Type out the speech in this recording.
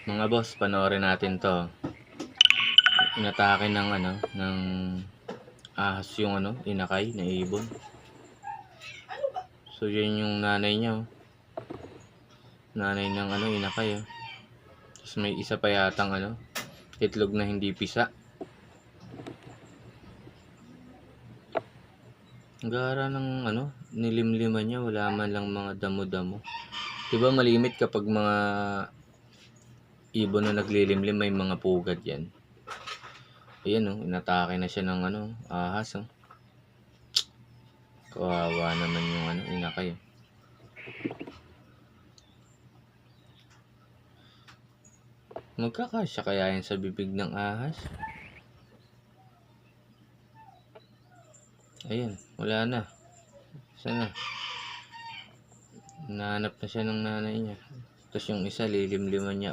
Mga boss, panoorin natin 'to. Inatake ng ahas yung inakay na ibon. So, yun yung nanay niya, oh. Nanay ng inakay, oh. Tapos may isa pa yatang itlog na hindi pisa. Ang gara ng nilimliman niya, wala man lang mga damo-damo. Diba malimit kapag mga ibon na naglilimlim, may mga pugad yan. Ayan, oh, inatake na siya ng ahas, oh. Kawawa naman yung inakay. Magkakasya kaya yan sa bibig ng ahas? Ayan, wala na. Sana nahanap na siya ng nanay niya. Tapos yung isa lilimliman niya